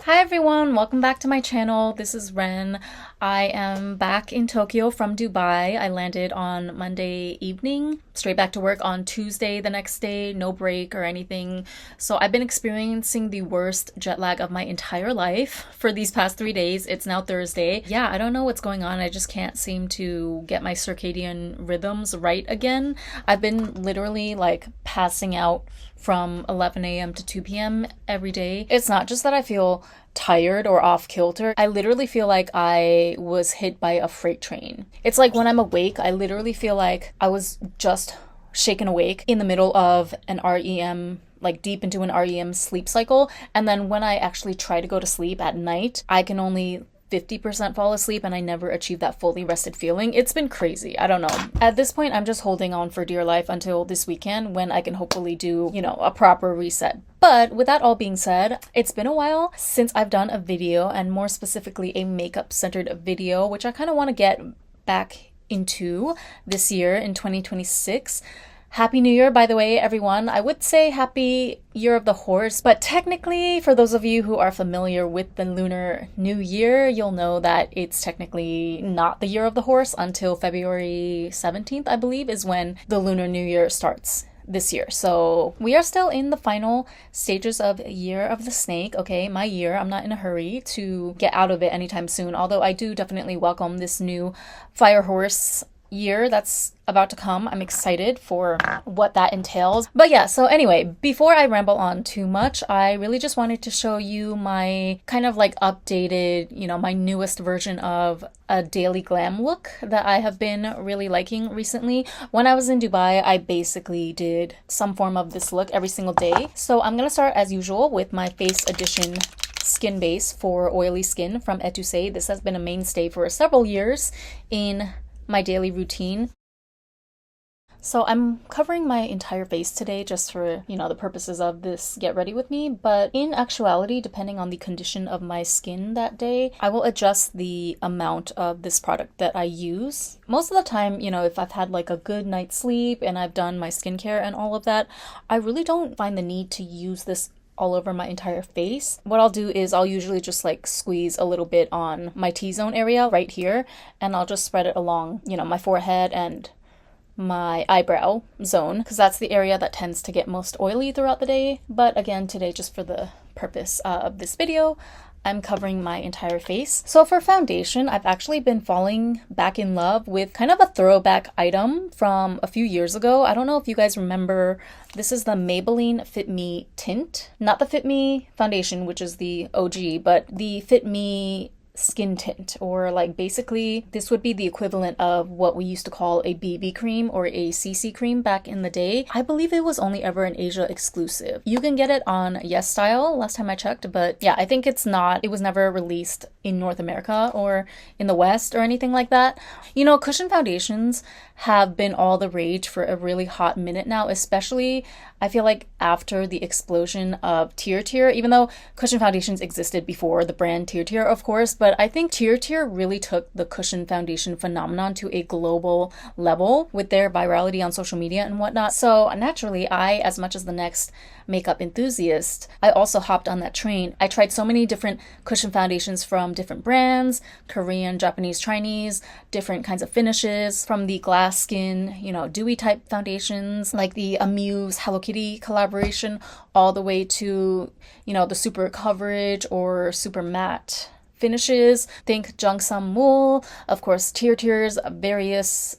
Hi everyone, welcome back to my channel. This is Ren. I am back in Tokyo from Dubai. I landed on Monday evening, straight back to work on Tuesday the next day, no break or anything. So I've been experiencing the worst jet lag of my entire life for these past 3 days. It's now Thursday. Yeah, I don't know what's going on. I just can't seem to get my circadian rhythms right again. I've been literally like passing out from 11 a.m. to 2 p.m. every day. It's not just that I feel tired or off kilter. I literally feel like I was hit by a freight train. It's like when I'm awake, I literally feel like I was just shaken awake in the middle of an REM, like deep into an REM sleep cycle. And then when I actually try to go to sleep at night, I can only 50% fall asleep and I never achieve that fully rested feeling. It's been crazy. I don't know. At this point, I'm just holding on for dear life until this weekend when I can hopefully do, a proper reset. But with that all being said, it's been a while since I've done a video, and more specifically a makeup centered video, which I kind of want to get back into this year in 2026. Happy New Year, by the way, everyone. I would say Happy Year of the Horse, but technically, for those of you who are familiar with the Lunar New Year, you'll know that it's technically not the Year of the Horse until February 17th, I believe, is when the Lunar New Year starts this year. So we are still in the final stages of Year of the Snake. Okay, my year. I'm not in a hurry to get out of it anytime soon, although I do definitely welcome this new Fire Horse year that's about to come. I'm excited for what that entails. But yeah, so anyway, before I ramble on too much, I really just wanted to show you my kind of like updated, my newest version of a daily glam look that I have been really liking recently. When I was in Dubai, I basically did some form of this look every single day. So I'm gonna start as usual with my Face Edition skin base for oily skin from Etouce. This has been a mainstay for several years in my daily routine. So I'm covering my entire face today just for, the purposes of this get ready with me. But in actuality, depending on the condition of my skin that day, I will adjust the amount of this product that I use. Most of the time, if I've had like a good night's sleep and I've done my skincare and all of that, I really don't find the need to use this all over my entire face. What I'll do is I'll usually just like squeeze a little bit on my T-zone area right here, and I'll just spread it along, my forehead and my eyebrow zone, because that's the area that tends to get most oily throughout the day. But again, today, just for the purpose of this video, I'm covering my entire face. So for foundation, I've actually been falling back in love with kind of a throwback item from a few years ago. I don't know if you guys remember, this is the Maybelline Fit Me Tint. Not the Fit Me foundation, which is the OG, but the Fit Me skin tint, or like basically this would be the equivalent of what we used to call a BB cream or a CC cream back in the day. I believe it was only ever an Asia exclusive. You can get it on YesStyle last time I checked, but yeah, I think it was never released in North America or in the West or anything like that. Cushion foundations have been all the rage for a really hot minute now, especially I feel like after the explosion of Tier, even though cushion foundations existed before the brand Tier, of course, but I think Tier really took the cushion foundation phenomenon to a global level with their virality on social media and whatnot. So naturally, I, as much as the next makeup enthusiast, I also hopped on that train. I tried so many different cushion foundations from different brands, Korean, Japanese, Chinese, different kinds of finishes, from the glass skin, dewy type foundations like the Amuse Hello Kitty collaboration, all the way to, the super coverage or super matte finishes. Think Jungsam Mul, of course, Tier's various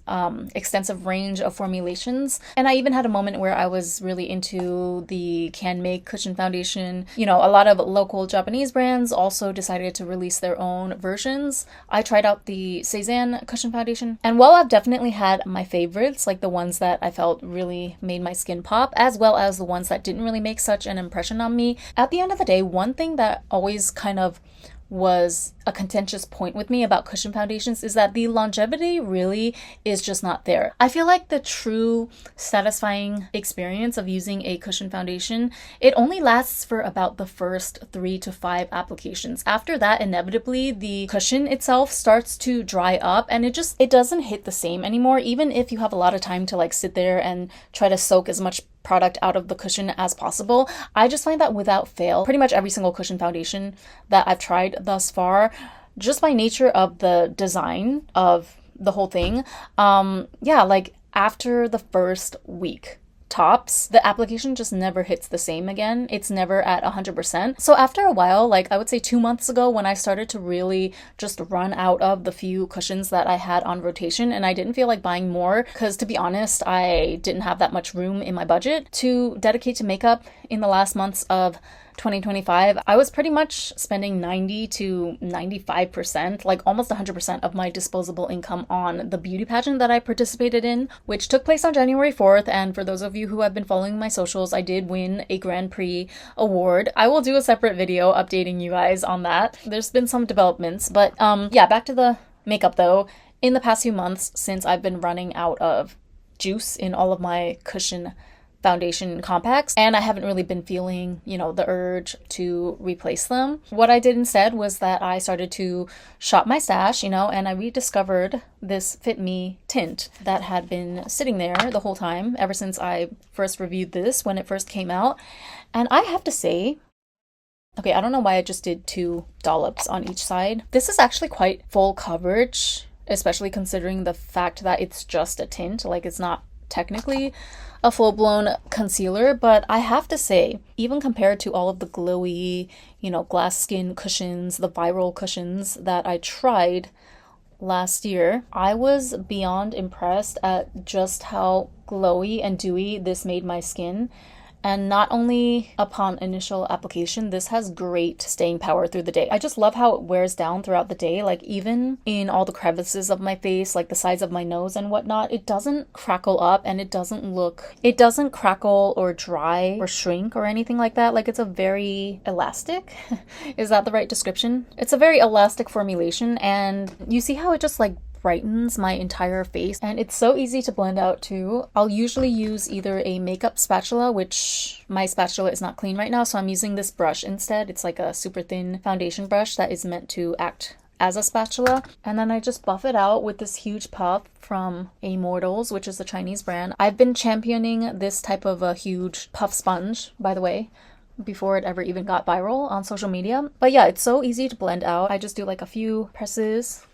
extensive range of formulations. And I even had a moment where I was really into the Can Make cushion foundation. A lot of local Japanese brands also decided to release their own versions. I tried out the Cezanne cushion foundation, and while I've definitely had my favorites, like the ones that I felt really made my skin pop, as well as the ones that didn't really make such an impression on me, at the end of the day, one thing that always kind of was a contentious point with me about cushion foundations is that the longevity really is just not there. I feel like the true satisfying experience of using a cushion foundation, it only lasts for about the first 3 to 5 applications. After that, inevitably, the cushion itself starts to dry up and it doesn't hit the same anymore, even if you have a lot of time to like sit there and try to soak as much product out of the cushion as possible. I just find that without fail, pretty much every single cushion foundation that I've tried thus far, just by nature of the design of the whole thing, yeah, like after the first week tops, the application just never hits the same again. It's never at 100%. So after a while, like I would say 2 months ago, when I started to really just run out of the few cushions that I had on rotation, and I didn't feel like buying more because, to be honest, I didn't have that much room in my budget to dedicate to makeup in the last months of 2025, I was pretty much spending 90 to 95%, like almost 100% of my disposable income on the beauty pageant that I participated in, which took place on January 4th. And for those of you who have been following my socials, I did win a Grand Prix award. I will do a separate video updating you guys on that. There's been some developments, but yeah, back to the makeup though. In the past few months, since I've been running out of juice in all of my cushion foundation compacts, and I haven't really been feeling, you know, the urge to replace them. What I did instead was that I started to shop my stash, you know, and I rediscovered this Fit Me tint that had been sitting there the whole time ever since I first reviewed this when it first came out. And I have to say, okay, I don't know why I just did 2 dollops on each side. This is actually quite full coverage, especially considering the fact that it's just a tint, like it's not technically a full-blown concealer, but I have to say, even compared to all of the glowy, you know, glass skin cushions, the viral cushions that I tried last year, I was beyond impressed at just how glowy and dewy this made my skin. And not only upon initial application, this has great staying power through the day. I just love how it wears down throughout the day. Like even in all the crevices of my face, like the sides of my nose and whatnot, it doesn't crackle up and it doesn't crackle or dry or shrink or anything like that. Like it's a very elastic, is that the right description? It's a very elastic formulation, and you see how it just like brightens my entire face, and it's so easy to blend out too. I'll usually use either a makeup spatula, which my spatula is not clean right now, so I'm using this brush instead. It's like a super thin foundation brush that is meant to act as a spatula, and then I just buff it out with this huge puff from Immortals, which is a Chinese brand. I've been championing this type of a huge puff sponge, by the way, before it ever even got viral on social media. But yeah, it's so easy to blend out. I just do like a few presses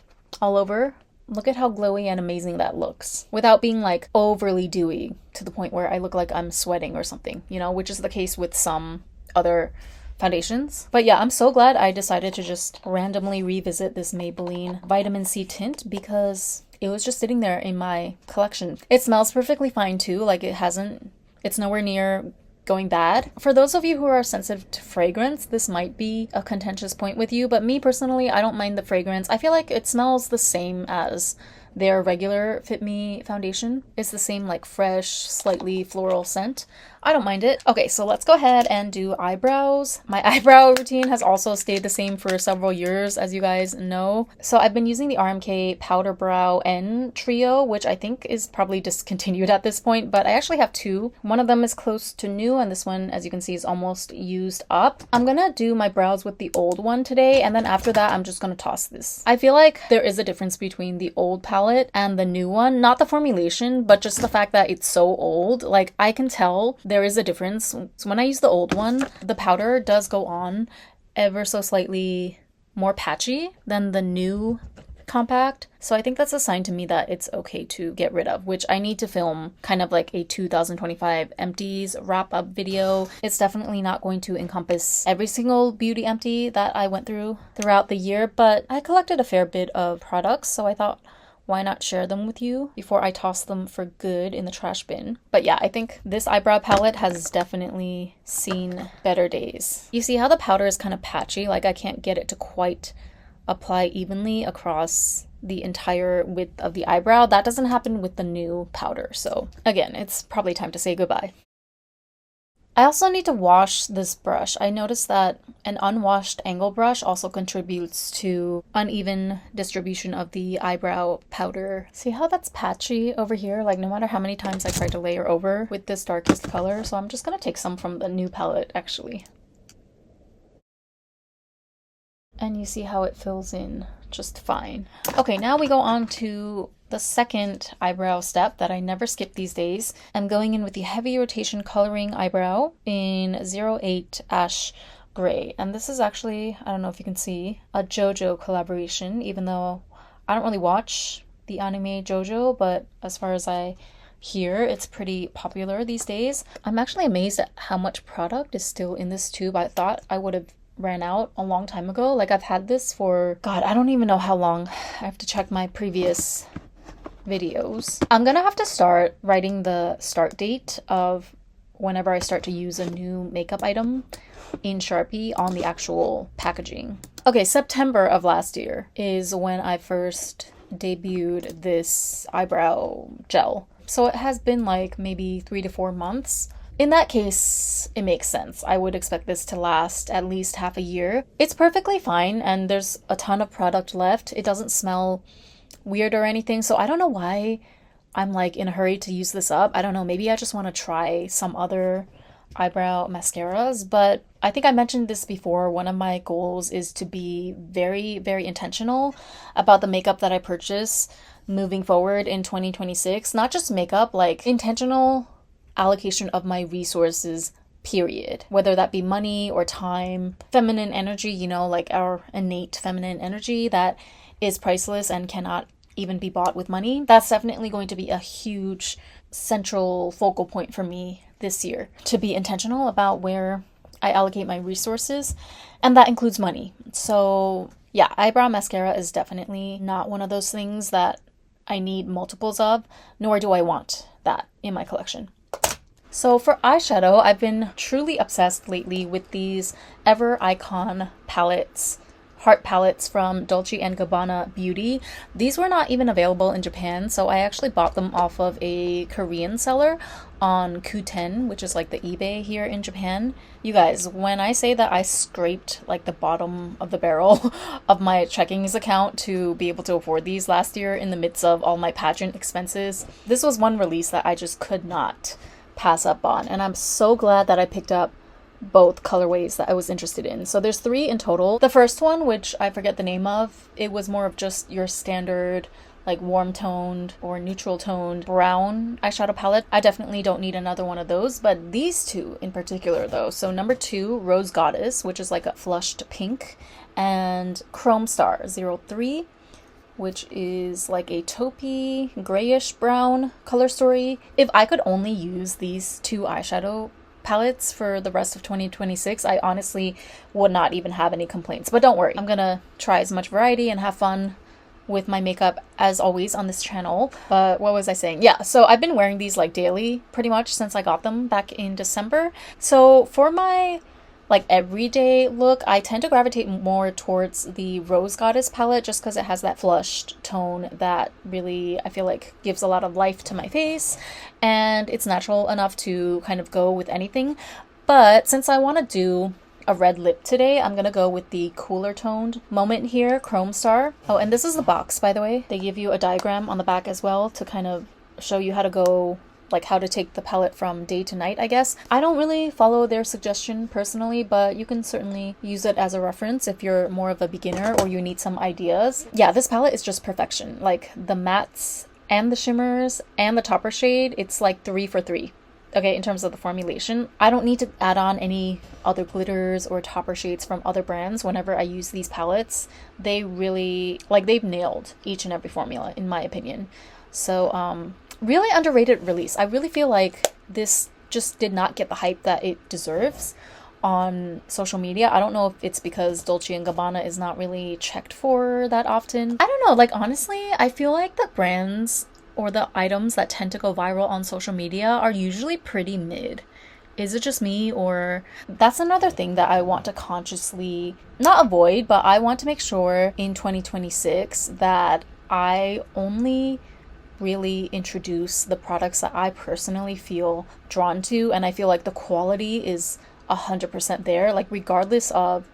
all over. Look at how glowy and amazing that looks without being like overly dewy to the point where I look like I'm sweating or something, you know, which is the case with some other foundations. But yeah, I'm so glad I decided to just randomly revisit this Maybelline Vitamin C tint because it was just sitting there in my collection. It smells perfectly fine too. Like it's nowhere near going bad. For those of you who are sensitive to fragrance, this might be a contentious point with you, but me personally, I don't mind the fragrance. I feel like it smells the same as their regular Fit Me foundation. It's the same like fresh, slightly floral scent. I don't mind it. Okay, so let's go ahead and do eyebrows. My eyebrow routine has also stayed the same for several years, as you guys know. So I've been using the RMK Powder Brow N Trio, which I think is probably discontinued at this point, but I actually have 2. One of them is close to new, and this one, as you can see, is almost used up. I'm gonna do my brows with the old one today, and then after that, I'm just gonna toss this. I feel like there is a difference between the old palette and the new one. Not the formulation, but just the fact that it's so old. Like, I can tell there is a difference. So when I use the old one, the powder does go on ever so slightly more patchy than the new compact. So I think that's a sign to me that it's okay to get rid of, which I need to film kind of like a 2025 empties wrap up video. It's definitely not going to encompass every single beauty empty that I went through throughout the year, but I collected a fair bit of products, so I thought, why not share them with you before I toss them for good in the trash bin? But yeah, I think this eyebrow palette has definitely seen better days. You see how the powder is kind of patchy? Like I can't get it to quite apply evenly across the entire width of the eyebrow. That doesn't happen with the new powder. So again, it's probably time to say goodbye. I also need to wash this brush. I noticed that an unwashed angle brush also contributes to uneven distribution of the eyebrow powder. See how that's patchy over here? Like no matter how many times I try to layer over with this darkest color. So I'm just gonna take some from the new palette actually. And you see how it fills in just fine. Okay, now we go on to the second eyebrow step that I never skip these days. I'm going in with the Heavy Rotation Coloring Eyebrow in 08 Ash Gray. And this is actually, I don't know if you can see, a JoJo collaboration, even though I don't really watch the anime JoJo, but as far as I hear, it's pretty popular these days. I'm actually amazed at how much product is still in this tube. I thought I would have ran out a long time ago. Like, I've had this for, God, I don't even know how long. I have to check my previous videos. I'm gonna have to start writing the start date of whenever I start to use a new makeup item in Sharpie on the actual packaging. Okay, September of last year is when I first debuted this eyebrow gel. So it has been like maybe 3 to 4 months. In that case, it makes sense. I would expect this to last at least half a year. It's perfectly fine, and there's a ton of product left. It doesn't smell weird or anything, so I don't know why I'm like in a hurry to use this up. I don't know, maybe I just want to try some other eyebrow mascaras, but I think I mentioned this before. One of my goals is to be very, very intentional about the makeup that I purchase moving forward in 2026. Not just makeup, like intentional allocation of my resources, period. Whether that be money or time, feminine energy, you know, like our innate feminine energy that is priceless and cannot even be bought with money. That's definitely going to be a huge central focal point for me this year, to be intentional about where I allocate my resources, and that includes money. So yeah, eyebrow mascara is definitely not one of those things that I need multiples of, nor do I want that in my collection. So for eyeshadow, I've been truly obsessed lately with these Ever Icon palettes, heart palettes from Dolce & Gabbana Beauty. These were not even available in Japan, so I actually bought them off of a Korean seller on Qoo10, which is like the eBay here in Japan. You guys, when I say that I scraped like the bottom of the barrel of my checkings account to be able to afford these last year in the midst of all my pageant expenses, this was one release that I just could not pass up on, and I'm so glad that I picked up both colorways that I was interested in. So there's 3 in total. The first one, which I forget the name of, it was more of just your standard like warm toned or neutral toned brown eyeshadow palette. I definitely don't need another one of those, but these 2 in particular though. So number 2, Rose Goddess, which is like a flushed pink, and Chrome Star 03, which is like a taupey grayish brown color story. If I could only use these 2 eyeshadow palettes for the rest of 2026, I honestly would not even have any complaints. But don't worry, I'm gonna try as much variety and have fun with my makeup as always on this channel. But what was I saying? Yeah, so I've been wearing these like daily pretty much since I got them back in December. So for my like everyday look, I tend to gravitate more towards the Rose Goddess palette just because it has that flushed tone that really, I feel like, gives a lot of life to my face, and it's natural enough to kind of go with anything. But since I want to do a red lip today, I'm gonna go with the cooler toned Moment here, Chrome Star. Oh, and this is the box, by the way. They give you a diagram on the back as well to kind of show you how to go, like how to take the palette from day to night, I guess. I don't really follow their suggestion personally, but you can certainly use it as a reference if you're more of a beginner or you need some ideas. Yeah, this palette is just perfection. Like the mattes and the shimmers and the topper shade, it's like 3 for 3. Okay, in terms of the formulation, I don't need to add on any other glitters or topper shades from other brands whenever I use these palettes. They really, like, they've nailed each and every formula in my opinion. So, really underrated release. I really feel like this just did not get the hype that it deserves on social media. I don't know if it's because Dolce & Gabbana is not really checked for that often. I don't know, like honestly, I feel like the brands or the items that tend to go viral on social media are usually pretty mid. Is it just me, or that's another thing that I want to consciously not avoid, but I want to make sure in 2026 that I only really introduce the products that I personally feel drawn to, and I feel like the quality is 100% there, like regardless of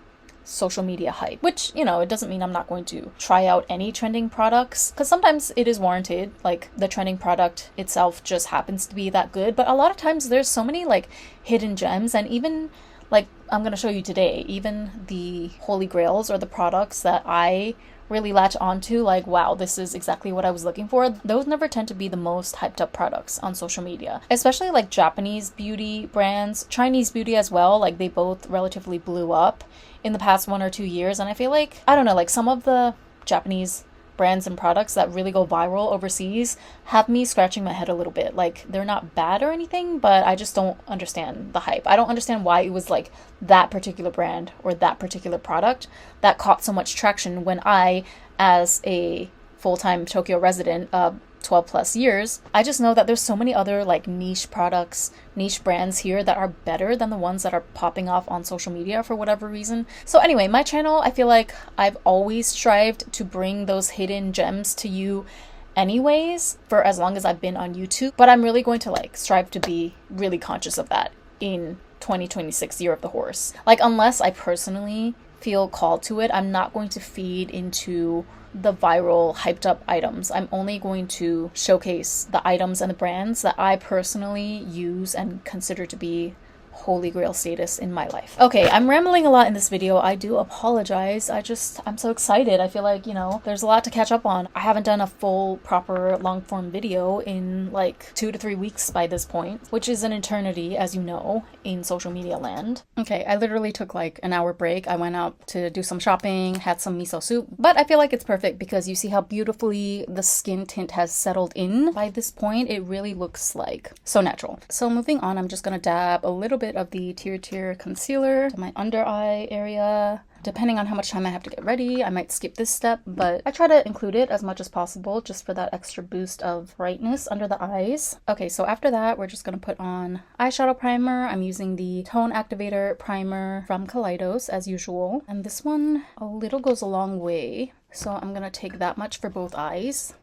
social media hype. Which, you know, it doesn't mean I'm not going to try out any trending products, because sometimes it is warranted, like the trending product itself just happens to be that good, but a lot of times there's so many like hidden gems, and even like I'm going to show you today, even the holy grails or the products that I really latch onto, like, wow, this is exactly what I was looking for, those never tend to be the most hyped up products on social media. Especially like Japanese beauty brands, Chinese beauty as well, like they both relatively blew up in the past 1 or 2 years. And I feel like, I don't know, like some of the Japanese brands and products that really go viral overseas have me scratching my head a little bit. Like, they're not bad or anything, but I just don't understand the hype. I don't understand why it was like that particular brand or that particular product that caught so much traction when I, as a full-time Tokyo resident of 12 plus years, I just know that there's so many other like niche products, niche brands here that are better than the ones that are popping off on social media for whatever reason. So anyway, my channel, I feel like I've always strived to bring those hidden gems to you anyways, for as long as I've been on YouTube. But I'm really going to like strive to be really conscious of that in 2026, year of the horse. Like, unless I personally feel called to it, I'm not going to feed into the viral hyped up items. I'm only going to showcase the items and the brands that I personally use and consider to be holy grail status in my life. Okay, I'm rambling a lot in this video. I do apologize. I'm so excited. I feel like, you know, there's a lot to catch up on. I haven't done a full, proper, long form video in like 2 to 3 weeks by this point, which is an eternity, as you know, in social media land. Okay, I literally took like an hour break. I went out to do some shopping, had some miso soup, but I feel like it's perfect because you see how beautifully the skin tint has settled in by this point. It really looks like so natural. So moving on, I'm just gonna dab a little bit of the Tier concealer to my under eye area. Depending on how much time I have to get ready, I might skip this step, but I try to include it as much as possible just for that extra boost of brightness under the eyes. Okay, so after that, we're just gonna put on eyeshadow primer. I'm using the Tone Activator Primer from Kaleidos as usual. And this one, a little goes a long way. So I'm gonna take that much for both eyes.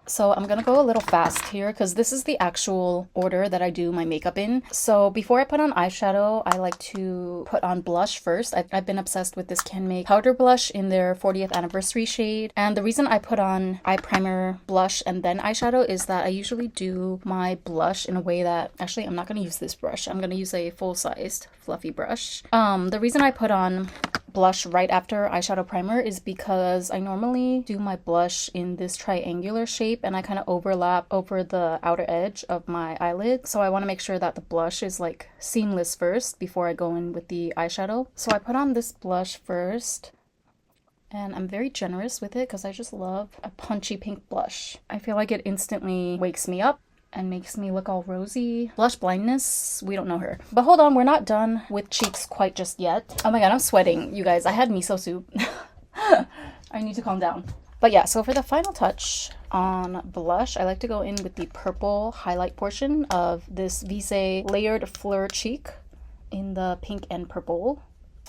So I'm gonna go a little fast here because this is the actual order that I do my makeup in. So before I put on eyeshadow, I like to put on blush first. I've been obsessed with this Can Make powder blush in their 40th anniversary shade. And the reason I put on eye primer, blush, and then eyeshadow is that I usually do my blush in a way that, actually, I'm not gonna use this brush. I'm gonna use a full-sized fluffy brush. The reason I put on blush right after eyeshadow primer is because I normally do my blush in this triangular shape and I kind of overlap over the outer edge of my eyelid. So I want to make sure that the blush is like seamless first before I go in with the eyeshadow. So I put on this blush first. And I'm very generous with it because I just love a punchy pink blush. I feel like it instantly wakes me up and makes me look all rosy. Blush blindness, we don't know her. But hold on, we're not done with cheeks quite just yet. Oh my god, I'm sweating. You guys, I had miso soup. I need to calm down. But yeah, so for the final touch on blush, I like to go in with the purple highlight portion of this Visee Layered Fleur Cheek in the pink and purple.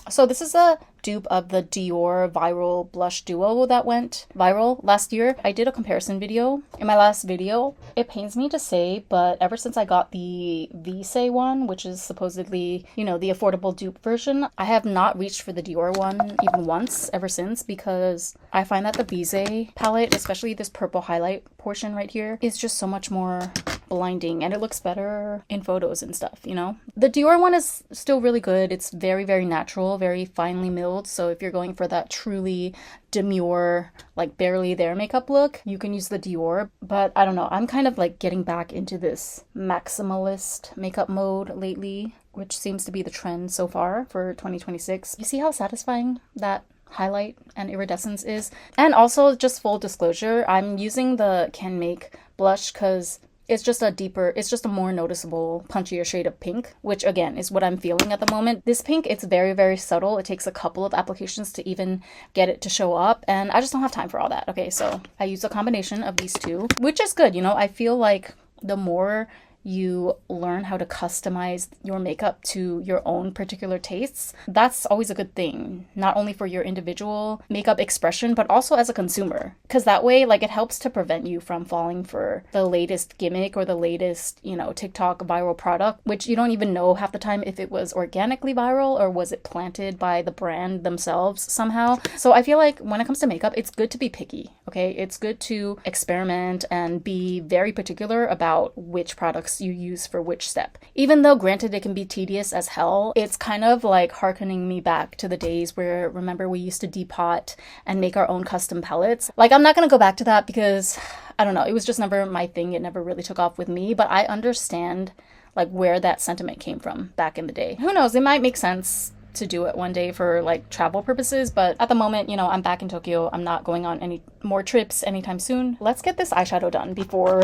So this is a dupe of the Dior viral blush duo that went viral last year. I did a comparison video in my last video. It pains me to say, but ever since I got the Visee one, which is supposedly, you know, the affordable dupe version, I have not reached for the Dior one even once ever since, because I find that the Visee palette, especially this purple highlight portion right here, is just so much more blinding and it looks better in photos and stuff, you know? The Dior one is still really good. It's very, very natural, very finely milled. So if you're going for that truly demure, like barely there makeup look, you can use the Dior. But I don't know, I'm kind of like getting back into this maximalist makeup mode lately, which seems to be the trend so far for 2026. You see how satisfying that highlight and iridescence is? And also, just full disclosure, I'm using the Can Make blush because it's just a more noticeable, punchier shade of pink, which again is what I'm feeling at the moment. This pink, it's very, very subtle. It takes a couple of applications to even get it to show up, and I just don't have time for all that. Okay, so I use a combination of these two, which is good. You know, I feel like the more you learn how to customize your makeup to your own particular tastes, that's always a good thing, not only for your individual makeup expression, but also as a consumer, because that way, like, it helps to prevent you from falling for the latest gimmick or the latest, you know, TikTok viral product, which you don't even know half the time if it was organically viral or was it planted by the brand themselves somehow. So I feel like when it comes to makeup, it's good to be picky, okay? It's good to experiment and be very particular about which products products you use for which step. Even though granted it can be tedious as hell, it's kind of like hearkening me back to the days where, remember, we used to depot and make our own custom palettes. Like, I'm not gonna go back to that because I don't know, it was just never my thing. It never really took off with me, but I understand like where that sentiment came from back in the day. Who knows, it might make sense to do it one day for like travel purposes, but at the moment, you know, I'm back in Tokyo. I'm not going on any more trips anytime soon. Let's get this eyeshadow done before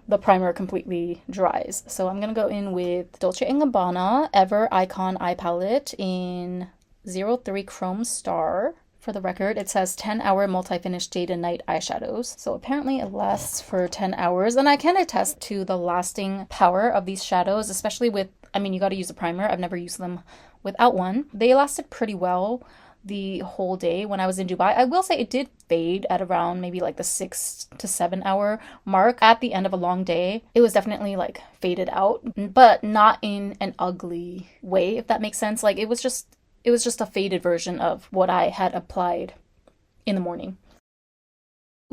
the primer completely dries. So I'm gonna go in with Dolce & Gabbana Ever Icon Eye Palette in 03 Chrome Star. For the record, it says 10-hour multi-finish day and night eyeshadows. So apparently it lasts for 10 hours. And I can attest to the lasting power of these shadows, especially with, I mean, you got to use a primer. I've never used them without one. They lasted pretty well the whole day when I was in Dubai. I will say it did fade at around maybe like the 6 to 7 hour mark at the end of a long day. It was definitely like faded out, but not in an ugly way, if that makes sense. Like it was just a faded version of what I had applied in the morning.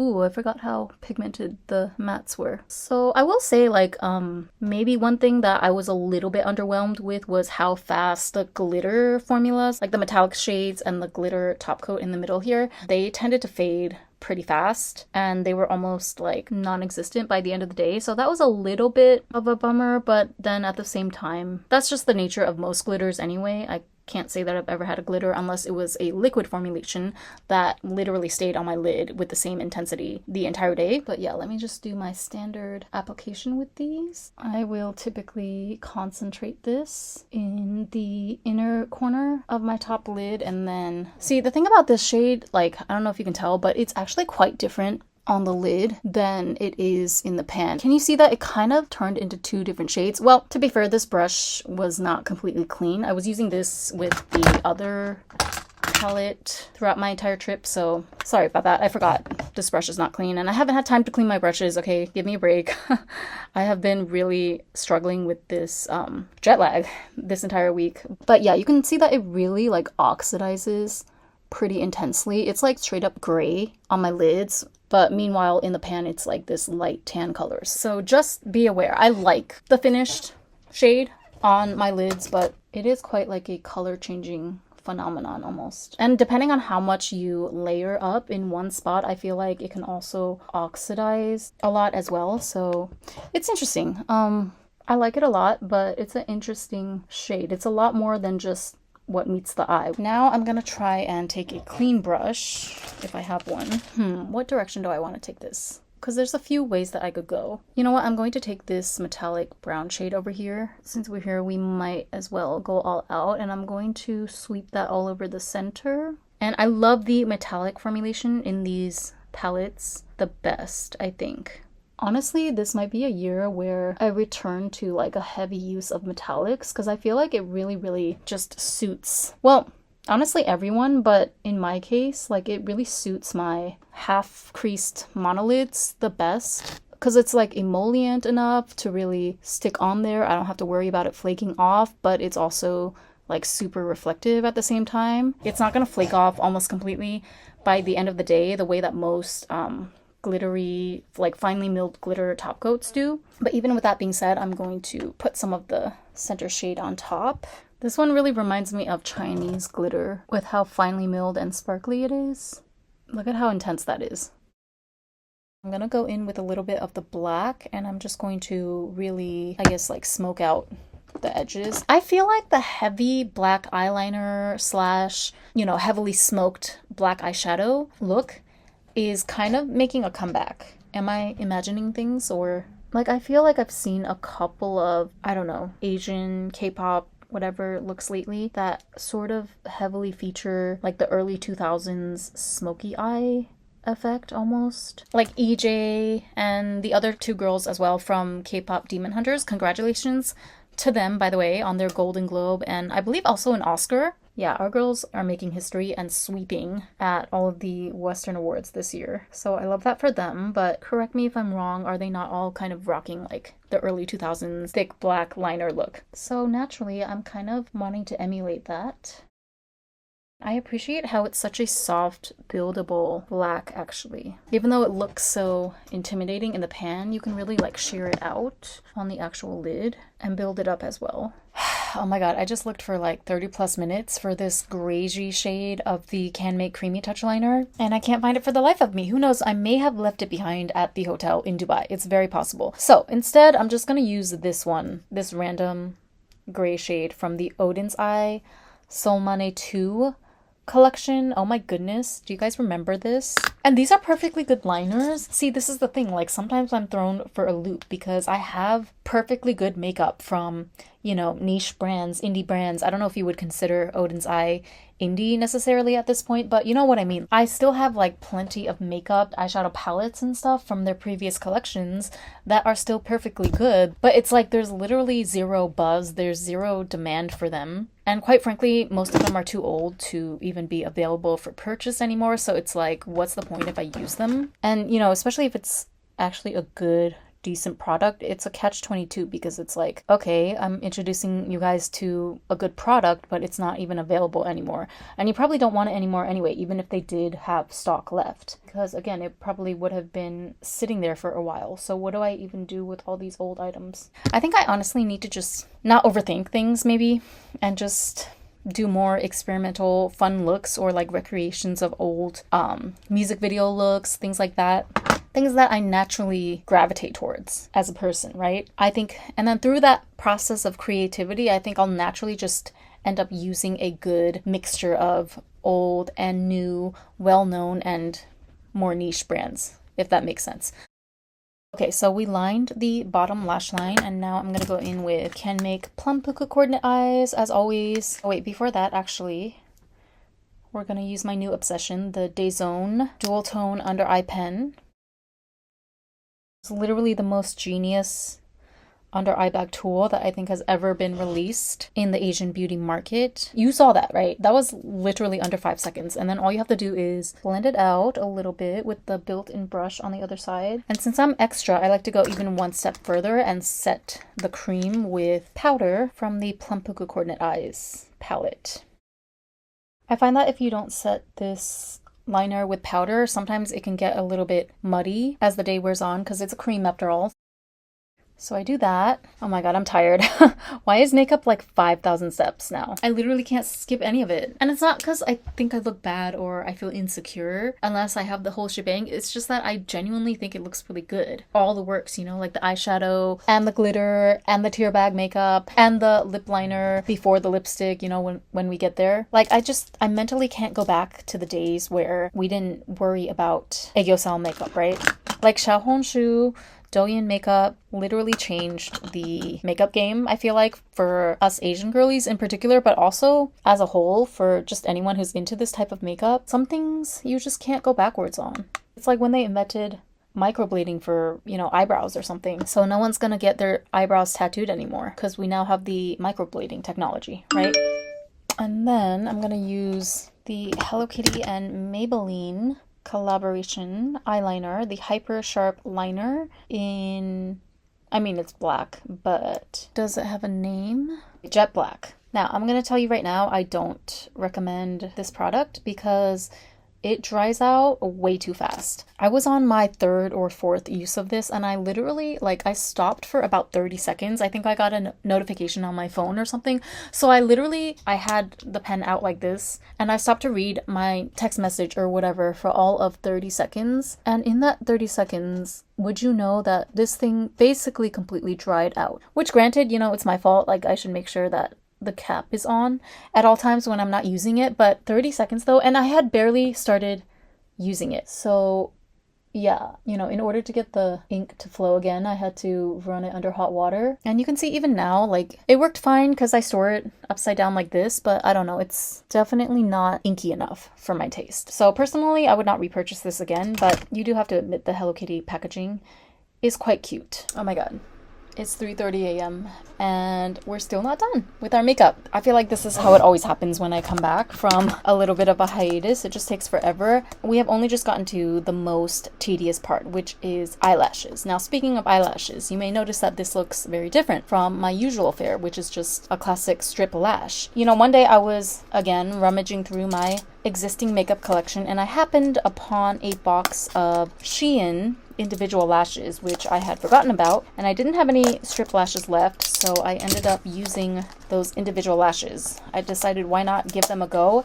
Ooh, I forgot how pigmented the mattes were. So I will say like, maybe one thing that I was a little bit underwhelmed with was how fast the glitter formulas, like the metallic shades and the glitter top coat in the middle here, they tended to fade pretty fast and they were almost like non-existent by the end of the day. So that was a little bit of a bummer, but then at the same time, that's just the nature of most glitters anyway. I can't say that I've ever had a glitter unless it was a liquid formulation that literally stayed on my lid with the same intensity the entire day. But yeah, let me just do my standard application with these. I will typically concentrate this in the inner corner of my top lid, and then see, the thing about this shade, like, I don't know if you can tell, but it's actually quite different on the lid than it is in the pan. Can you see that it kind of turned into two different shades? Well, to be fair, this brush was not completely clean. I was using this with the other palette throughout my entire trip, so sorry about that. I forgot this brush is not clean and I haven't had time to clean my brushes. Okay, give me a break. I have been really struggling with this jet lag this entire week. But yeah, you can see that it really like oxidizes pretty intensely. It's like straight up gray on my lids, but meanwhile in the pan it's like this light tan color. So just be aware. I like the finished shade on my lids, but it is quite like a color changing phenomenon almost. And depending on how much you layer up in one spot, I feel like it can also oxidize a lot as well. So it's interesting. I like it a lot, but it's an interesting shade. It's a lot more than just what meets the eye. Now I'm gonna try and take a clean brush, if I have one. What direction do I want to take this? Because there's a few ways that I could go. You know what? I'm going to take this metallic brown shade over here. Since we're here, we might as well go all out, and I'm going to sweep that all over the center. And I love the metallic formulation in these palettes the best, I think. Honestly, this might be a year where I return to like a heavy use of metallics, because I feel like it really just suits, well, honestly everyone, but in my case, like it really suits my half creased monolids the best, because it's like emollient enough to really stick on there. I don't have to worry about it flaking off, but it's also like super reflective at the same time. It's not gonna flake off almost completely by the end of the day the way that most glittery, like finely milled glitter top coats do. But even with that being said, I'm going to put some of the center shade on top. This one really reminds me of Chinese glitter with how finely milled and sparkly it is. Look at how intense that is. I'm gonna go in with a little bit of the black, and I'm just going to really, I guess, like smoke out the edges. I feel like the heavy black eyeliner slash, you know, heavily smoked black eyeshadow look is kind of making a comeback. Am I imagining things? Or like, I feel like I've seen a couple of, I don't know, Asian K-pop whatever looks lately that sort of heavily feature like the early 2000s smoky eye effect almost. Like EJ and the other two girls as well from K-pop Demon Hunters. Congratulations to them, by the way, on their Golden Globe and I believe also an Oscar. Yeah, our girls are making history and sweeping at all of the Western awards this year. So I love that for them, but correct me if I'm wrong, are they not all kind of rocking like the early 2000s thick black liner look? So naturally, I'm kind of wanting to emulate that. I appreciate how it's such a soft, buildable black, actually. Even though it looks so intimidating in the pan, you can really like shear it out on the actual lid and build it up as well. Oh my god, I just looked for like 30 plus minutes for this greigey shade of the Can Make Creamy Touch liner, and I can't find it for the life of me. Who knows, I may have left it behind at the hotel in Dubai. It's very possible. So instead, I'm just gonna use this one, this random gray shade from the Odin's Eye Solmane 2 collection. Oh my goodness, do you guys remember this? And these are perfectly good liners. See, this is the thing, like sometimes I'm thrown for a loop because I have perfectly good makeup from, you know, niche brands, indie brands. I don't know if you would consider Odin's Eye indie necessarily at this point, but you know what I mean. I still have like plenty of makeup, eyeshadow palettes and stuff from their previous collections that are still perfectly good, but it's like there's literally zero buzz, there's zero demand for them. And quite frankly, most of them are too old to even be available for purchase anymore, so it's like, what's the point if I use them? And you know, especially if it's actually a good decent product, it's a catch-22 because it's like, okay, I'm introducing you guys to a good product, but it's not even available anymore. And you probably don't want it anymore anyway, even if they did have stock left. Because again, it probably would have been sitting there for a while. So what do I even do with all these old items? I think I honestly need to just not overthink things maybe, and just do more experimental fun looks or like recreations of old music video looks, things like that. Things that I naturally gravitate towards as a person, right? I think, and then through that process of creativity, I think I'll naturally just end up using a good mixture of old and new, well-known and more niche brands, if that makes sense. Okay, so we lined the bottom lash line, and now I'm going to go in with Can Make Plum Puka Coordinate Eyes, as always. Oh wait, before that, actually, we're going to use my new obsession, the Dezone Dual Tone Under Eye Pen. It's literally the most genius under eye bag tool that I think has ever been released in the Asian beauty market. You saw that, right? That was literally under 5 seconds. And then all you have to do is blend it out a little bit with the built-in brush on the other side. And since I'm extra, I like to go even one step further and set the cream with powder from the Plum Puka Coordinate Eyes palette. I find that if you don't set this liner with powder, sometimes it can get a little bit muddy as the day wears on because it's a cream after all. So I do that. Oh my god, I'm tired. Why is makeup like 5,000 steps now? I literally can't skip any of it. And it's not because I think I look bad or I feel insecure unless I have the whole shebang. It's just that I genuinely think it looks really good. All the works, you know, like the eyeshadow and the glitter and the tear bag makeup and the lip liner before the lipstick, you know, when we get there. Like I mentally can't go back to the days where we didn't worry about aegyosal makeup, right? Like Xiaohongshu, Douyin makeup literally changed the makeup game, I feel like, for us Asian girlies in particular, but also as a whole for just anyone who's into this type of makeup. Some things you just can't go backwards on. It's like when they invented microblading for, you know, eyebrows or something. So no one's gonna get their eyebrows tattooed anymore because we now have the microblading technology, right? And then I'm gonna use the Hello Kitty and Maybelline collaboration eyeliner, the Hyper Sharp Liner in, I mean, it's black, but does it have a name? Jet Black. Now, I'm going to tell you right now, I don't recommend this product because it dries out way too fast. I was on my 3rd or 4th use of this and I literally, like, I stopped for about 30 seconds. I think I got a notification on my phone or something. So I had the pen out like this and I stopped to read my text message or whatever for all of 30 seconds. And in that 30 seconds, would you know that this thing basically completely dried out? Which granted, you know, it's my fault. Like, I should make sure that the cap is on at all times when I'm not using it, but 30 seconds though, and I had barely started using it. So yeah, you know, in order to get the ink to flow again, I had to run it under hot water. And you can see even now, like, it worked fine because I store it upside down like this, but I don't know, it's definitely not inky enough for my taste. So personally, I would not repurchase this again, but you do have to admit the Hello Kitty packaging is quite cute. Oh my god. It's 3:30 a.m. and we're still not done with our makeup. I feel like this is how it always happens when I come back from a little bit of a hiatus. It just takes forever. We have only just gotten to the most tedious part, which is eyelashes. Now, speaking of eyelashes, you may notice that this looks very different from my usual fare, which is just a classic strip lash. You know, one day I was, again, rummaging through my existing makeup collection and I happened upon a box of Shein individual lashes, which I had forgotten about, and I didn't have any strip lashes left, so I ended up using those individual lashes. I decided why not give them a go,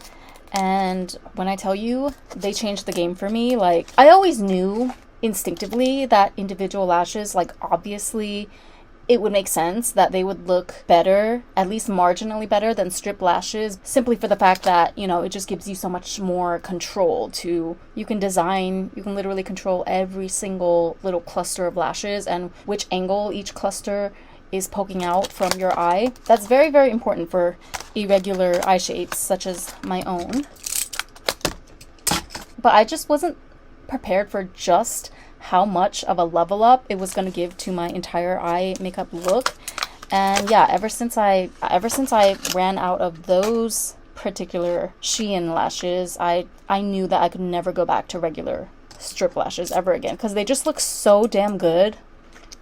and when I tell you, they changed the game for me. Like, I always knew instinctively that individual lashes, like, obviously it would make sense that they would look better, at least marginally better than strip lashes, simply for the fact that, you know, it just gives you so much more control to, you can literally control every single little cluster of lashes and which angle each cluster is poking out from your eye. That's very, very important for irregular eye shapes such as my own. But I just wasn't prepared for just how much of a level up it was going to give to my entire eye makeup look. And yeah, ever since I ran out of those particular Shein lashes, I knew that I could never go back to regular strip lashes ever again, because they just look so damn good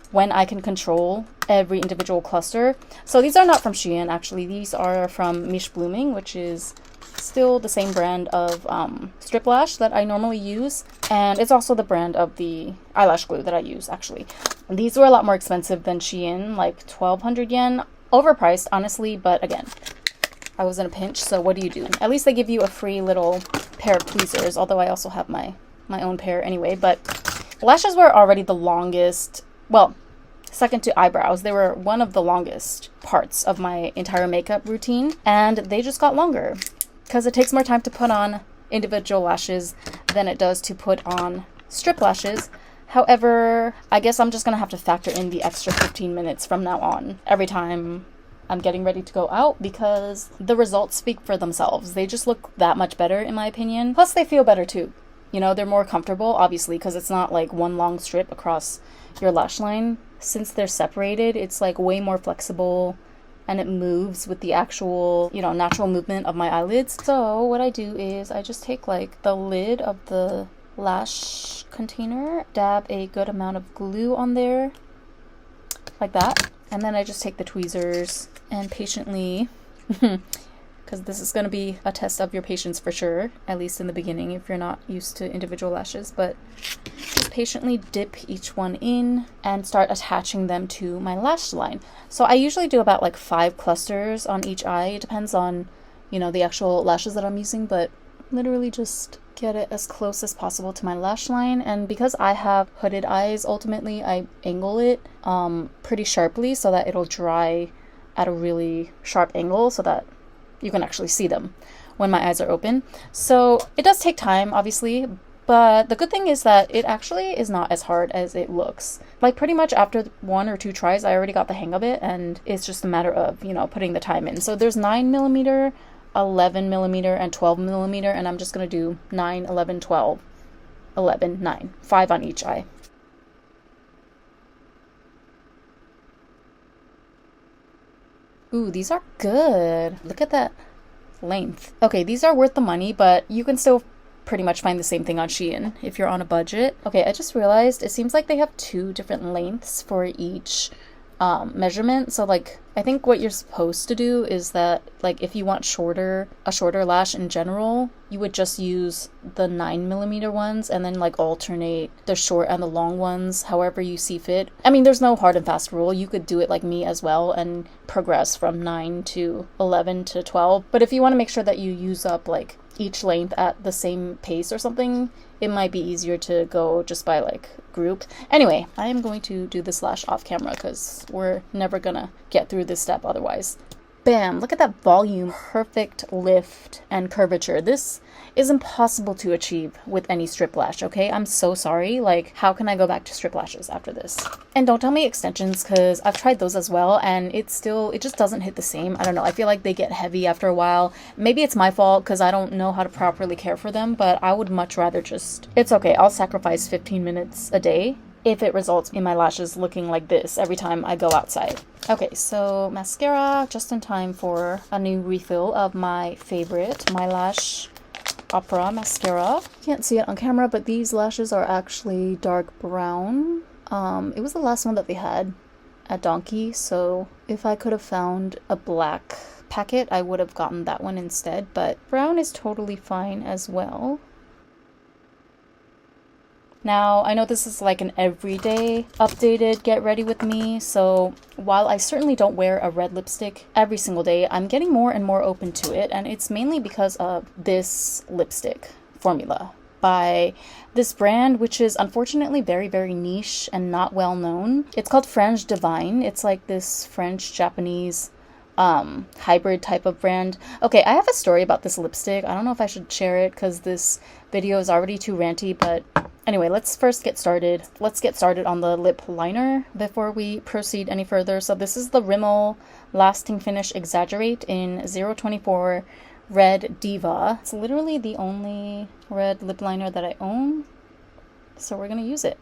when I can control every individual cluster. So these are not from Shein, actually. These are from Mish Blooming, which is still the same brand of strip lash that I normally use, and it's also the brand of the eyelash glue that I use, actually. And these were a lot more expensive than Shein, like 1,200 yen. Overpriced, honestly, but again, I was in a pinch, so what do you do? At least they give you a free little pair of tweezers, although I also have my own pair anyway. But lashes were already the longest, well, second to eyebrows. They were one of the longest parts of my entire makeup routine, and they just got longer, because it takes more time to put on individual lashes than it does to put on strip lashes. However, I guess I'm just going to have to factor in the extra 15 minutes from now on every time I'm getting ready to go out, because the results speak for themselves. They just look that much better, in my opinion. Plus, they feel better too. You know, they're more comfortable, obviously, because it's not like one long strip across your lash line. Since they're separated, it's like way more flexible, and it moves with the actual, you know, natural movement of my eyelids. So what I do is I just take like the lid of the lash container, dab a good amount of glue on there, like that, and then I just take the tweezers and patiently, because this is going to be a test of your patience for sure, at least in the beginning if you're not used to individual lashes, but just patiently dip each one in and start attaching them to my lash line. So I usually do about like 5 clusters on each eye. It depends on, you know, the actual lashes that I'm using, but literally just get it as close as possible to my lash line. And because I have hooded eyes, ultimately I angle it pretty sharply so that it'll dry at a really sharp angle so that you can actually see them when my eyes are open. So it does take time, obviously, but the good thing is that it actually is not as hard as it looks. Like, pretty much after 1 or 2 tries, I already got the hang of it, and it's just a matter of, you know, putting the time in. So there's 9mm, 11mm, and 12mm, and I'm just gonna do 9, 11, 12, 11, 9, 5 on each eye. Ooh, these are good. Look at that length. Okay, these are worth the money, but you can still pretty much find the same thing on Shein if you're on a budget. Okay, I just realized it seems like they have 2 different lengths for each measurement. So like, I think what you're supposed to do is that, like, if you want a shorter lash in general, you would just use the 9mm ones and then like alternate the short and the long ones however you see fit. I mean, there's no hard and fast rule. You could do it like me as well and progress from 9 to 11 to 12. But if you want to make sure that you use up like each length at the same pace or something, it might be easier to go just by like group. Anyway, I am going to do this lash off camera because we're never gonna get through this step otherwise. Bam! Look at that volume, perfect lift and curvature. This is impossible to achieve with any strip lash, okay? I'm so sorry. Like, how can I go back to strip lashes after this? And don't tell me extensions, because I've tried those as well, and it just doesn't hit the same. I don't know. I feel like they get heavy after a while. Maybe it's my fault because I don't know how to properly care for them, but I would much rather just... It's okay. I'll sacrifice 15 minutes a day if it results in my lashes looking like this every time I go outside. Okay, so mascara, just in time for a new refill of my favorite, My Lash Opera mascara. Can't see it on camera, but these lashes are actually dark brown. It was the last one that they had at Donkey, so if I could have found a black packet, I would have gotten that one instead, but brown is totally fine as well. Now, I know this is like an everyday updated get ready with me, so while I certainly don't wear a red lipstick every single day, I'm getting more and more open to it, and it's mainly because of this lipstick formula by this brand, which is unfortunately very, very niche and not well known. It's called French Divine. It's like this French-Japanese hybrid type of brand. Okay, I have a story about this lipstick. I don't know if I should share it because this video is already too ranty, but anyway, let's first get started. Let's get started on the lip liner before we proceed any further. So this is the Rimmel Lasting Finish Exaggerate in 024 Red Diva. It's literally the only red lip liner that I own, so we're gonna use it.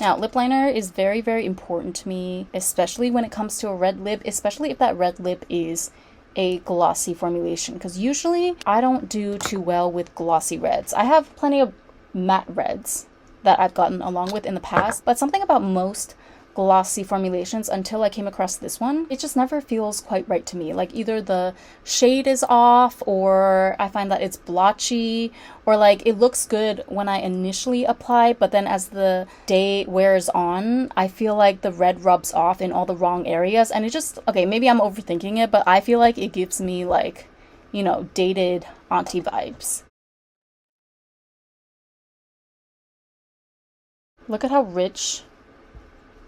Now, lip liner is very, very important to me, especially when it comes to a red lip, especially if that red lip is a glossy formulation, because usually I don't do too well with glossy reds. I have plenty of matte reds that I've gotten along with in the past, but something about most glossy formulations until I came across this one, it just never feels quite right to me. Like either the shade is off, or I find that it's blotchy, or like it looks good when I initially apply, but then as the day wears on, I feel like the red rubs off in all the wrong areas, and it just, okay, maybe I'm overthinking it, but I feel like it gives me like, you know, dated auntie vibes. Look at how rich.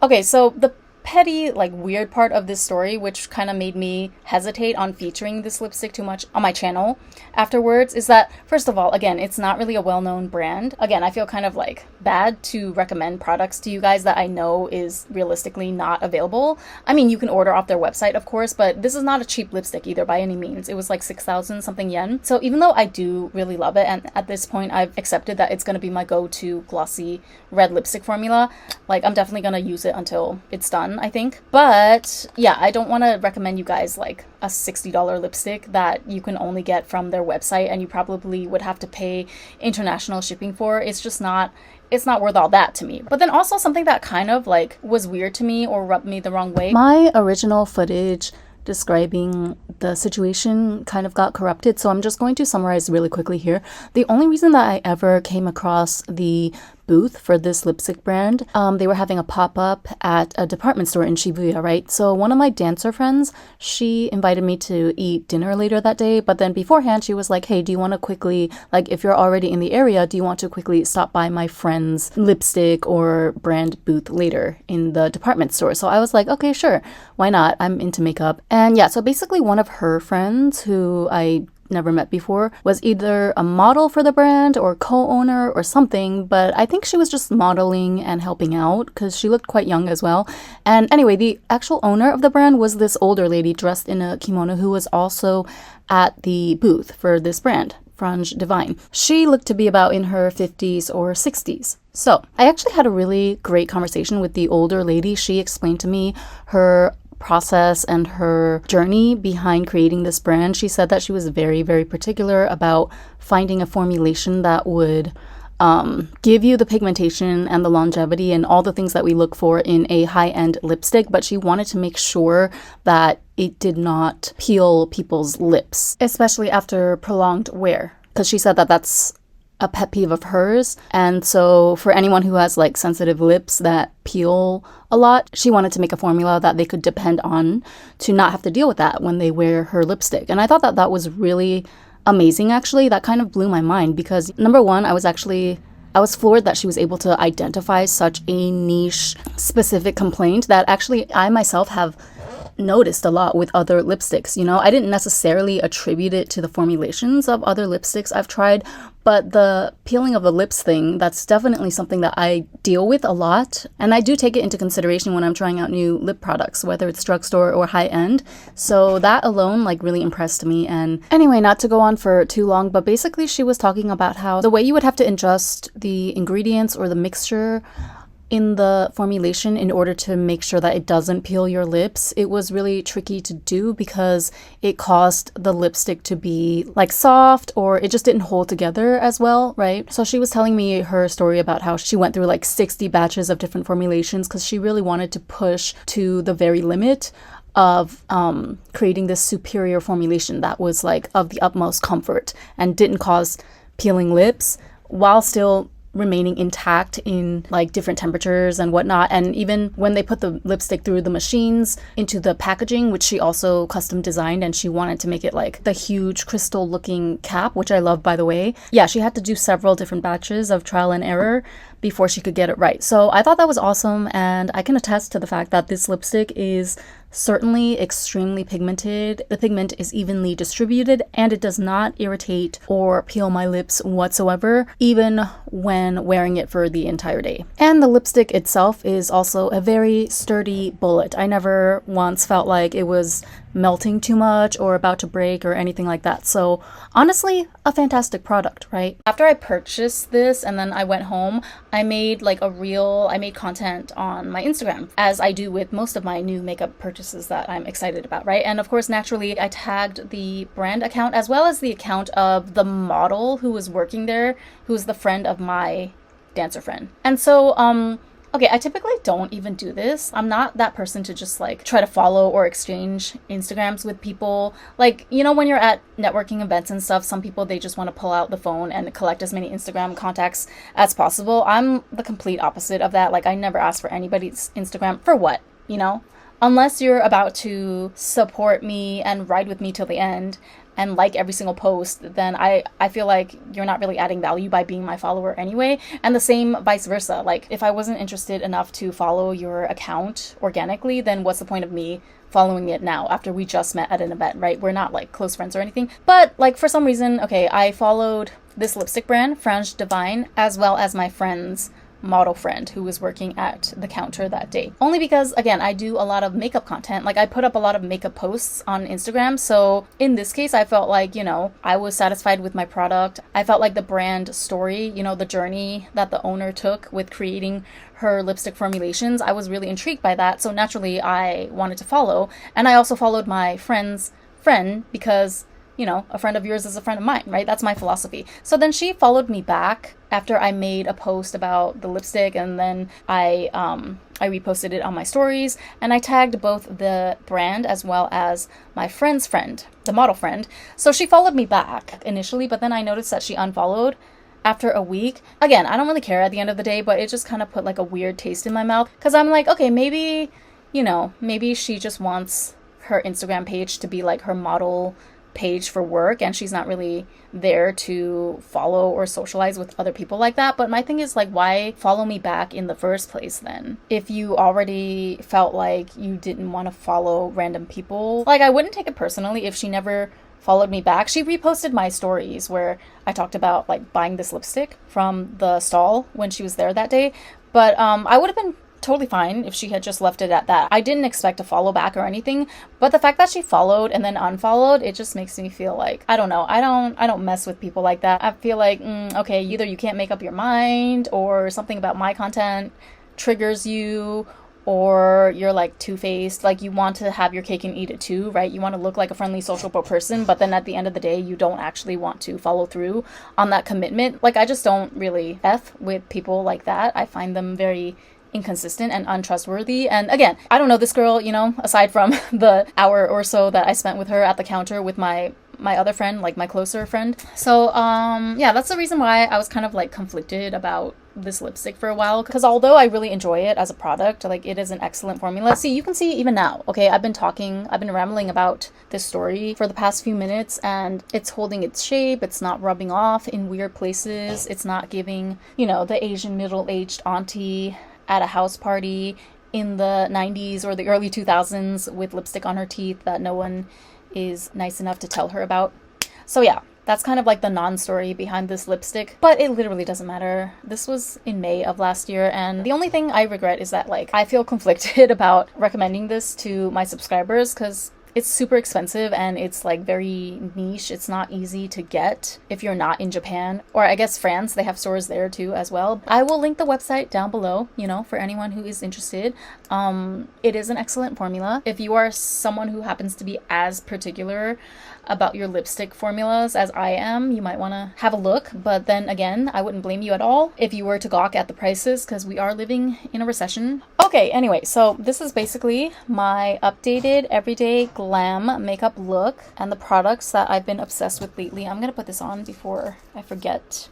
Okay, so the petty, like, weird part of this story, which kind of made me hesitate on featuring this lipstick too much on my channel afterwards, is that, first of all, again, it's not really a well-known brand. Again, I feel kind of, like, bad to recommend products to you guys that I know is realistically not available. I mean, you can order off their website, of course, but this is not a cheap lipstick either by any means. It was like 6,000 something yen. So even though I do really love it, and at this point I've accepted that it's going to be my go-to glossy red lipstick formula, like, I'm definitely going to use it until it's done, I think. But yeah, I don't want to recommend you guys like a $60 lipstick that you can only get from their website and you probably would have to pay international shipping for. It's just not, it's not worth all that to me. But then also something that kind of like was weird to me or rubbed me the wrong way. My original footage describing the situation kind of got corrupted, so I'm just going to summarize really quickly here. The only reason that I ever came across the booth for this lipstick brand, they were having a pop-up at a department store in Shibuya, right? So one of my dancer friends, she invited me to eat dinner later that day, but then beforehand she was like, hey, do you want to quickly, like if you're already in the area, do you want to quickly stop by my friend's lipstick or brand booth later in the department store? So I was like, okay, sure, why not? I'm into makeup. And yeah, so basically one of her friends who I never met before was either a model for the brand or co-owner or something, but I think she was just modeling and helping out because she looked quite young as well. And anyway, the actual owner of the brand was this older lady dressed in a kimono who was also at the booth for this brand, French Divine. She looked to be about in her 50s or 60s. So I actually had a really great conversation with the older lady. She explained to me her process and her journey behind creating this brand. She said that she was very, very particular about finding a formulation that would give you the pigmentation and the longevity and all the things that we look for in a high-end lipstick, but she wanted to make sure that it did not peel people's lips, especially after prolonged wear, because she said that that's a pet peeve of hers. And so for anyone who has like sensitive lips that peel a lot, she wanted to make a formula that they could depend on to not have to deal with that when they wear her lipstick. And I thought that that was really amazing, actually. That kind of blew my mind because number one, I was floored that she was able to identify such a niche specific complaint that actually I myself have noticed a lot with other lipsticks. You know, I didn't necessarily attribute it to the formulations of other lipsticks I've tried, but the peeling of the lips thing, that's definitely something that I deal with a lot. And I do take it into consideration when I'm trying out new lip products, whether it's drugstore or high end. So that alone like really impressed me. And anyway, not to go on for too long, but basically she was talking about how the way you would have to adjust the ingredients or the mixture in the formulation in order to make sure that it doesn't peel your lips. It was really tricky to do because it caused the lipstick to be like soft, or it just didn't hold together as well, right? So she was telling me her story about how she went through like 60 batches of different formulations because she really wanted to push to the very limit of creating this superior formulation that was like of the utmost comfort and didn't cause peeling lips while still remaining intact in like different temperatures and whatnot. And even when they put the lipstick through the machines into the packaging, which she also custom designed, and she wanted to make it like the huge crystal looking cap, which I love, by the way. Yeah, she had to do several different batches of trial and error before she could get it right. So I thought that was awesome, and I can attest to the fact that this lipstick is certainly extremely pigmented. The pigment is evenly distributed, and it does not irritate or peel my lips whatsoever, even when wearing it for the entire day. And the lipstick itself is also a very sturdy bullet. I never once felt like it was melting too much or about to break or anything like that. So honestly, a fantastic product, right? After I purchased this and then I went home, I made content on my Instagram, as I do with most of my new makeup purchases that I'm excited about, right? And of course, naturally, I tagged the brand account as well as the account of the model who was working there, who's the friend of my dancer friend. And so, okay, I typically don't even do this. I'm not that person to just like try to follow or exchange Instagrams with people. Like, you know, when you're at networking events and stuff, some people, they just want to pull out the phone and collect as many Instagram contacts as possible. I'm the complete opposite of that. Like, I never ask for anybody's Instagram. For what, you know? Unless you're about to support me and ride with me till the end and like every single post, then I feel like you're not really adding value by being my follower anyway. And the same vice versa. Like, if I wasn't interested enough to follow your account organically, then what's the point of me following it now after we just met at an event, right? We're not like close friends or anything. But like, for some reason, okay, I followed this lipstick brand, Frange Divine, as well as my friend's model friend who was working at the counter that day. Only because, again, I do a lot of makeup content. Like, I put up a lot of makeup posts on Instagram. So in this case, I felt like, you know, I was satisfied with my product. I felt like the brand story, you know, the journey that the owner took with creating her lipstick formulations, I was really intrigued by that. So naturally, I wanted to follow. And I also followed my friend's friend because, you know, a friend of yours is a friend of mine, right? That's my philosophy. So then she followed me back after I made a post about the lipstick, and then I reposted it on my stories, and I tagged both the brand as well as my friend's friend, the model friend. So she followed me back initially, but then I noticed that she unfollowed after a week. Again, I don't really care at the end of the day, but it just kind of put like a weird taste in my mouth, because I'm like, okay, maybe, you know, maybe she just wants her Instagram page to be like her model page for work, and she's not really there to follow or socialize with other people like that. But my thing is, like, why follow me back in the first place then, if you already felt like you didn't want to follow random people? Like, I wouldn't take it personally if she never followed me back. She reposted my stories where I talked about like buying this lipstick from the stall when she was there that day, but I would have been totally fine if she had just left it at that. I didn't expect to follow back or anything, but the fact that she followed and then unfollowed, it just makes me feel like, I don't know, I don't mess with people like that. I feel like, okay, either you can't make up your mind, or something about my content triggers you, or you're like two-faced, like you want to have your cake and eat it too, right? You want to look like a friendly, sociable person, but then at the end of the day, you don't actually want to follow through on that commitment. Like, I just don't really F with people like that. I find them very inconsistent and untrustworthy. And again, I don't know this girl, you know, aside from the hour or so that I spent with her at the counter with my other friend, like my closer friend. So yeah, that's the reason why I was kind of like conflicted about this lipstick for a while, because although I really enjoy it as a product, like, it is an excellent formula. See, you can see even now, okay, I've been rambling about this story for the past few minutes, and it's holding its shape. It's not rubbing off in weird places. It's not giving, you know, the Asian middle-aged auntie at a house party in the 90s or the early 2000s with lipstick on her teeth that no one is nice enough to tell her about. So yeah, that's kind of like the non-story behind this lipstick, but it literally doesn't matter. This was in May of last year, and the only thing I regret is that, like, I feel conflicted about recommending this to my subscribers, because It's super expensive and it's like very niche. It's not easy to get if you're not in Japan, or I guess France. They have stores there too as well. I will link the website down below, you know, for anyone who is interested. It is an excellent formula. If you are someone who happens to be as particular about your lipstick formulas as I am, you might want to have a look. But then again, I wouldn't blame you at all if you were to gawk at the prices, because we are living in a recession. Okay, anyway, so this is basically my updated everyday glam makeup look and the products that I've been obsessed with lately. I'm gonna put this on before I forget.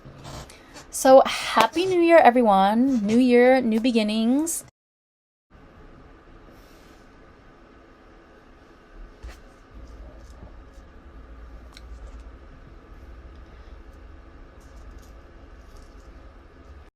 So happy new year, everyone. New year, new beginnings.